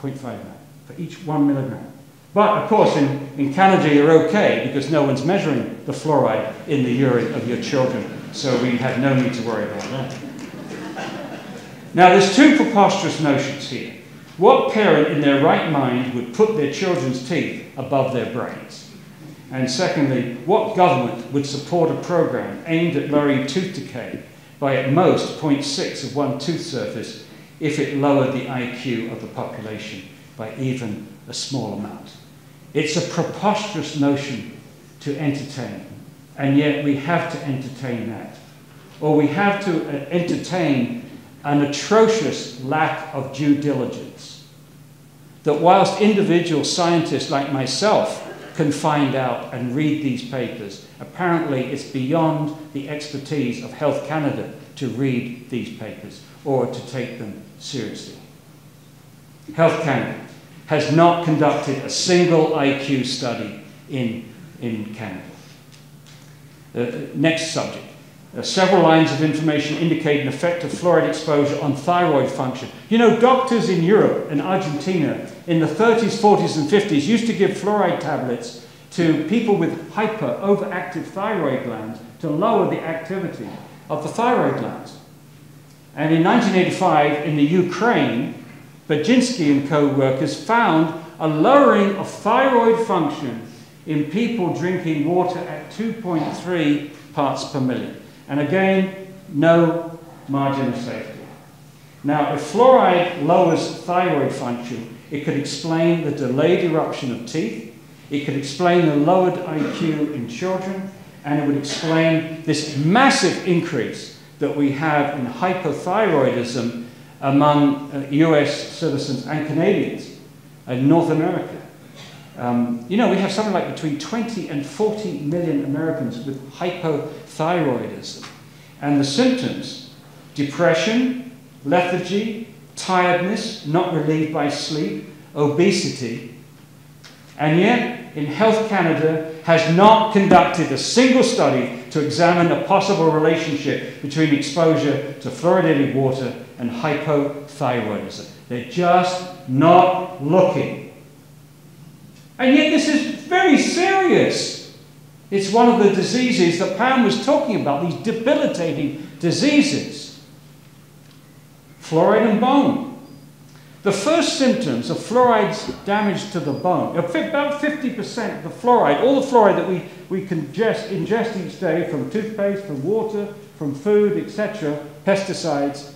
0.5 gram for each 1 milligram. But, of course, in Canada, you're okay because no one's measuring the fluoride in the urine of your children, so we have no need to worry about that. Now, there's two preposterous notions here. What parent in their right mind would put their children's teeth above their brains? And secondly, what government would support a program aimed at lowering tooth decay by at most 0.6 of one tooth surface if it lowered the IQ of the population by even a small amount? It's a preposterous notion to entertain, and yet we have to entertain that. Or we have to entertain an atrocious lack of due diligence. That whilst individual scientists like myself can find out and read these papers, apparently it's beyond the expertise of Health Canada to read these papers or to take them seriously. Health Canada has not conducted a single IQ study in Canada. Next subject. Several lines of information indicate an effect of fluoride exposure on thyroid function. You know, doctors in Europe and Argentina in the 30s, 40s, and 50s used to give fluoride tablets to people with overactive thyroid glands to lower the activity of the thyroid glands. And in 1985, in the Ukraine, Bajinsky and co-workers found a lowering of thyroid function in people drinking water at 2.3 parts per million. And again, no margin of safety. Now, if fluoride lowers thyroid function, it could explain the delayed eruption of teeth, it could explain the lowered IQ in children, and it would explain this massive increase that we have in hypothyroidism among US citizens and Canadians in North America. You know, we have something like between 20 and 40 million Americans with hypothyroidism. And the symptoms, depression, lethargy, tiredness, not relieved by sleep, obesity. And yet, in Health Canada has not conducted a single study to examine a possible relationship between exposure to fluoridated water and hypothyroidism. They're just not looking. And yet this is very serious. It's one of the diseases that Pam was talking about, these debilitating diseases. Fluoride and bone. The first symptoms of fluoride's damage to the bone, about 50% of the fluoride, all the fluoride that we can ingest each day from toothpaste, from water, from food, etc., pesticides,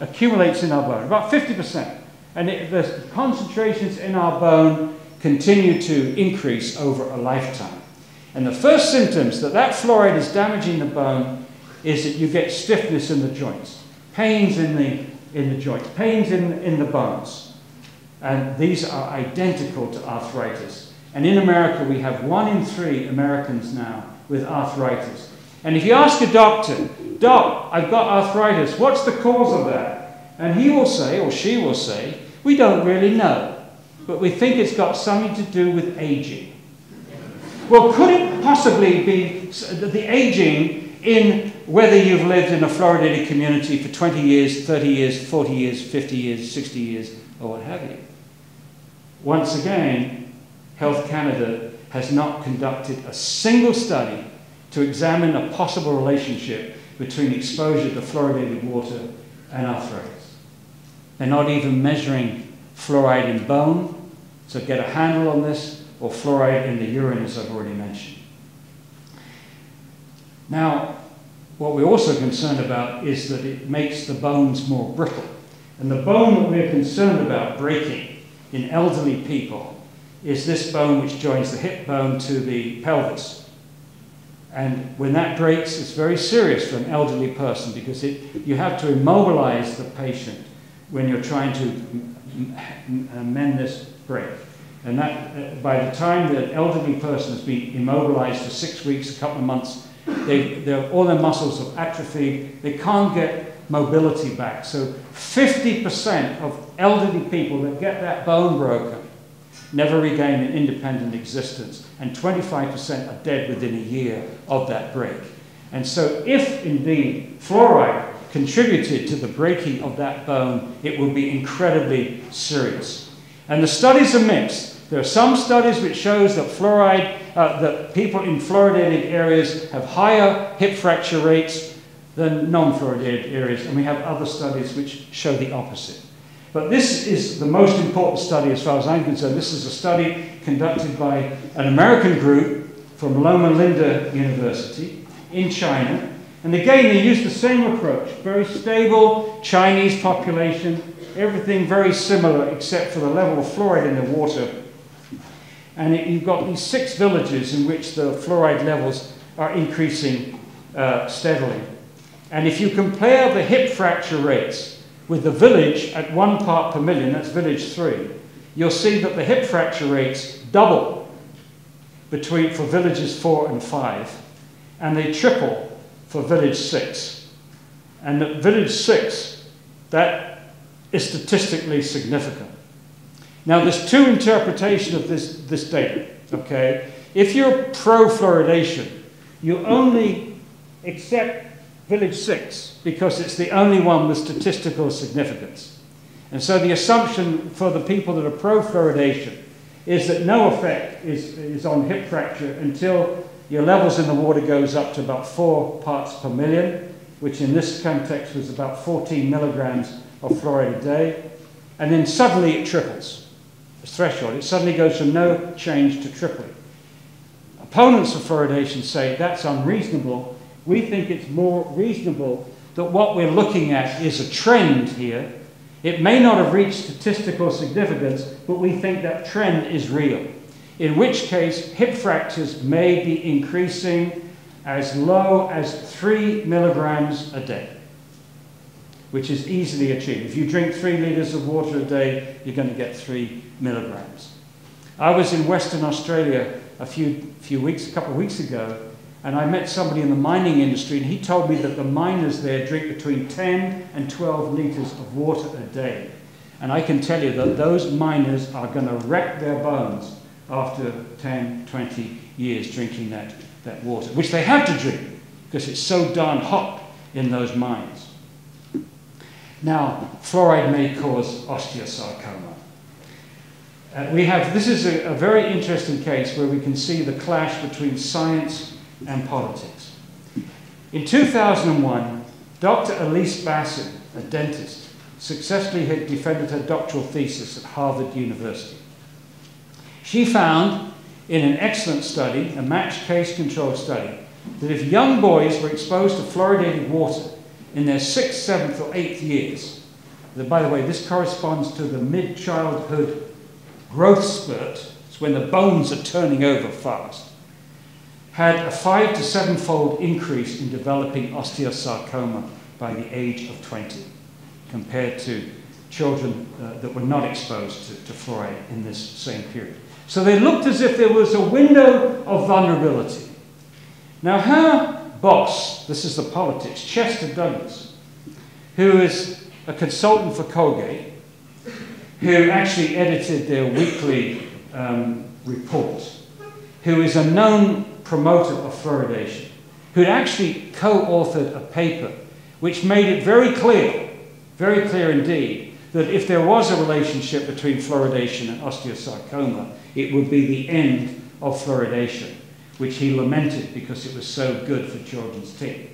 accumulates in our bone, about 50%. And the concentrations in our bone continue to increase over a lifetime. And the first symptoms that fluoride is damaging the bone is that you get stiffness in the joints, pains in the joints, pains in the bones. And these are identical to arthritis. And in America, we have 1 in 3 Americans now with arthritis. And if you ask a doctor, "Doc, I've got arthritis, what's the cause of that?" And he will say, or she will say, "We don't really know, but we think it's got something to do with aging." Well, could it possibly be the aging in whether you've lived in a fluoridated community for 20 years, 30 years, 40 years, 50 years, 60 years, or what have you? Once again, Health Canada has not conducted a single study to examine a possible relationship between exposure to fluoridated water and arthritis. They're not even measuring fluoride in bone to get a handle on this, or fluoride in the urine, as I've already mentioned. Now, what we're also concerned about is that it makes the bones more brittle. And the bone that we're concerned about breaking in elderly people is this bone which joins the hip bone to the pelvis. And when that breaks, it's very serious for an elderly person because you have to immobilize the patient when you're trying to mend this break. And that, by the time the elderly person has been immobilized for 6 weeks, a couple of months, all their muscles have atrophied. They can't get mobility back. So 50% of elderly people that get that bone broken never regain an independent existence, and 25% are dead within a year of that break. And so if indeed fluoride contributed to the breaking of that bone, it will be incredibly serious. And the studies are mixed. There are some studies which shows that fluoride, that people in fluoridated areas have higher hip fracture rates than non-fluoridated areas, and we have other studies which show the opposite. But this is the most important study as far as I'm concerned. This is a study conducted by an American group from Loma Linda University in China. And again, they used the same approach. Very stable Chinese population, everything very similar except for the level of fluoride in the water. And you've got these 6 villages in which the fluoride levels are increasing steadily. And if you compare the hip fracture rates with the village at 1 part per million, that's village 3, you'll see that the hip fracture rates double for villages 4 and 5, and they triple for village 6. And at village 6, that is statistically significant. Now, there's 2 interpretations of this data, okay? If you're pro-fluoridation, you only accept village 6 because it's the only one with statistical significance. And so the assumption for the people that are pro-fluoridation is that no effect is on hip fracture until your levels in the water goes up to about 4 parts per million, which in this context was about 14 milligrams of fluoride a day. And then suddenly it triples, the threshold. It suddenly goes from no change to tripling. Opponents of fluoridation say that's unreasonable. We think it's more reasonable that what we're looking at is a trend here. It may not have reached statistical significance, but we think that trend is real. In which case, hip fractures may be increasing as low as 3 milligrams a day, which is easily achieved. If you drink 3 liters of water a day, you're going to get 3 milligrams. I was in Western Australia a couple of weeks ago, and I met somebody in the mining industry, and he told me that the miners there drink between 10 and 12 liters of water a day. And I can tell you that those miners are going to wreck their bones after 10, 20 years drinking that water, which they have to drink because it's so darn hot in those mines. Now, fluoride may cause osteosarcoma. This is a very interesting case where we can see the clash between science and politics. In 2001, Dr. Elise Bassin, a dentist, successfully had defended her doctoral thesis at Harvard University. She found in an excellent study, a matched case control study, that if young boys were exposed to fluoridated water in their 6th, 7th, or 8th years, by the way, this corresponds to the mid-childhood growth spurt, it's when the bones are turning over fast, had a 5 to 7-fold increase in developing osteosarcoma by the age of 20, compared to children that were not exposed to fluoride in this same period. So they looked as if there was a window of vulnerability. Now her boss, this is the politics, Chester Douglas, who is a consultant for Colgate, who actually edited their weekly report, who is a known promoter of fluoridation, who had actually co-authored a paper which made it very clear indeed, that if there was a relationship between fluoridation and osteosarcoma, it would be the end of fluoridation, which he lamented because it was so good for children's teeth.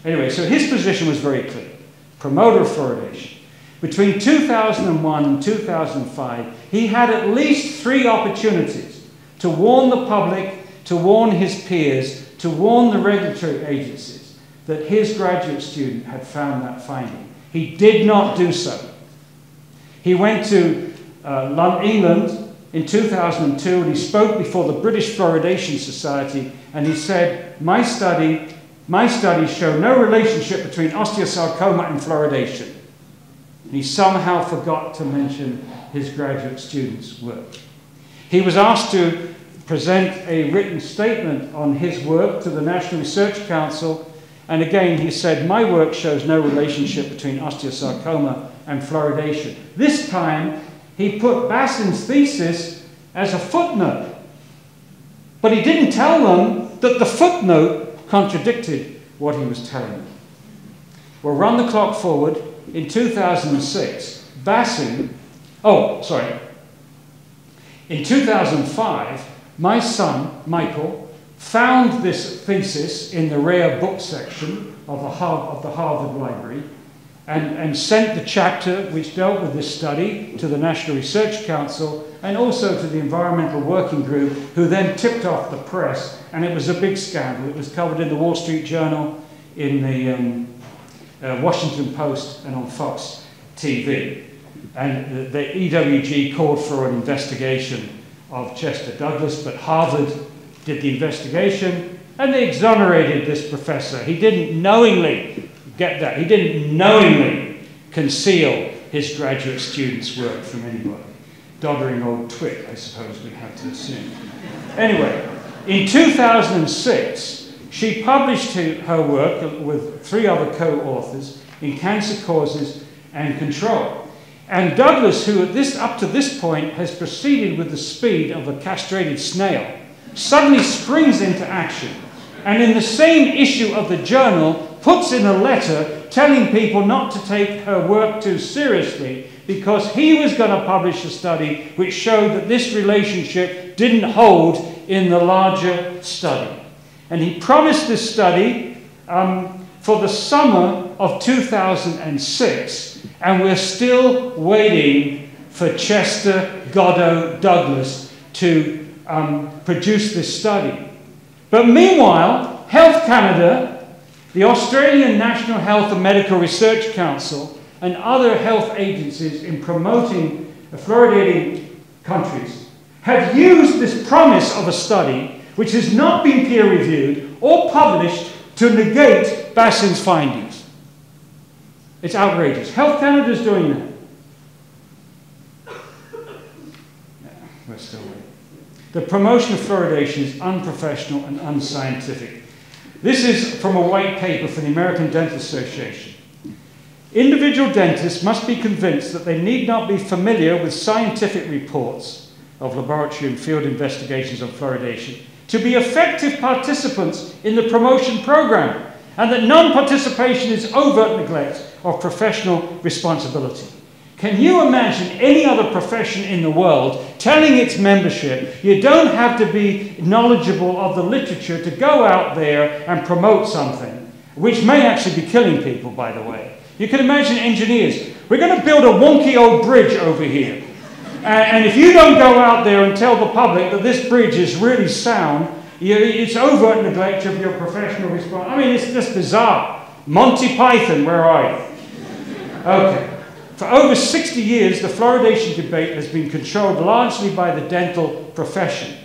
Anyway, so his position was very clear. Promoter of fluoridation. Between 2001 and 2005, he had at least 3 opportunities to warn the public, to warn his peers, to warn the regulatory agencies that his graduate student had found that finding. He did not do so. He went to England in 2002 and he spoke before the British Fluoridation Society, and he said, my studies show no relationship between osteosarcoma and fluoridation. And he somehow forgot to mention his graduate student's work. He was asked to present a written statement on his work to the National Research Council, and again he said, my work shows no relationship between osteosarcoma and fluoridation. This time he put Bassin's thesis as a footnote, but he didn't tell them that the footnote contradicted what he was telling them. Well, run the clock forward. In 2006, In 2005, my son, Michael, found this thesis in the rare book section of the Harvard Library and sent the chapter which dealt with this study to the National Research Council and also to the Environmental Working Group, who then tipped off the press, and it was a big scandal. It was covered in the Wall Street Journal, in the Washington Post, and on Fox TV. And the EWG called for an investigation of Chester Douglas, but Harvard did the investigation and they exonerated this professor. He didn't knowingly, get that, he didn't knowingly conceal his graduate students' work from anybody. Doddering old twit, I suppose we'd have to assume. Anyway, in 2006, she published her work with 3 other co-authors in Cancer Causes and Control. And Douglas, who up to this point has proceeded with the speed of a castrated snail, suddenly springs into action. And in the same issue of the journal, puts in a letter telling people not to take her work too seriously because he was going to publish a study which showed that this relationship didn't hold in the larger study. And he promised this study for the summer of 2006, and we're still waiting for Chester Goddo Douglas to produce this study. But meanwhile, Health Canada, the Australian National Health and Medical Research Council, and other health agencies in promoting fluoridating countries have used this promise of a study which has not been peer-reviewed or published to negate Bassin's findings. It's outrageous. Health Canada is doing that. Yeah, we're still waiting. The promotion of fluoridation is unprofessional and unscientific. This is from a white paper from the American Dental Association. Individual dentists must be convinced that they need not be familiar with scientific reports of laboratory and field investigations on fluoridation to be effective participants in the promotion program, and that non-participation is overt neglect of professional responsibility. Can you imagine any other profession in the world telling its membership you don't have to be knowledgeable of the literature to go out there and promote something, which may actually be killing people, by the way? You can imagine engineers. We're going to build a wonky old bridge over here. And if you don't go out there and tell the public that this bridge is really sound, it's overt neglect of your professional response. I mean, it's just bizarre. Monty Python, where are you? Okay. For over 60 years, the fluoridation debate has been controlled largely by the dental profession.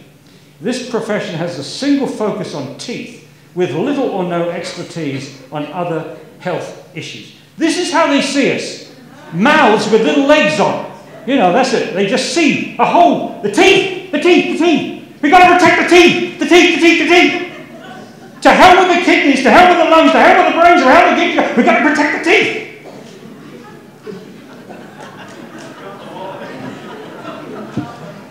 This profession has a single focus on teeth, with little or no expertise on other health issues. This is how they see us. Mouths with little legs on. You know, that's it. They just see a hole. The teeth, the teeth, the teeth. We've got to protect the teeth, the teeth, the teeth, the teeth. To hell with the kidneys, to hell with the lungs, to hell with the brains, to hell with the kidneys. We've got to protect the teeth.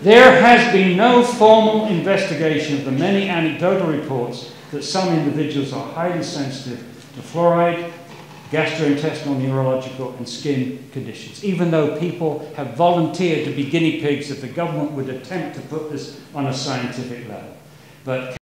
There has been no formal investigation of the many anecdotal reports that some individuals are highly sensitive to fluoride, gastrointestinal, neurological, and skin conditions, even though people have volunteered to be guinea pigs if the government would attempt to put this on a scientific level. But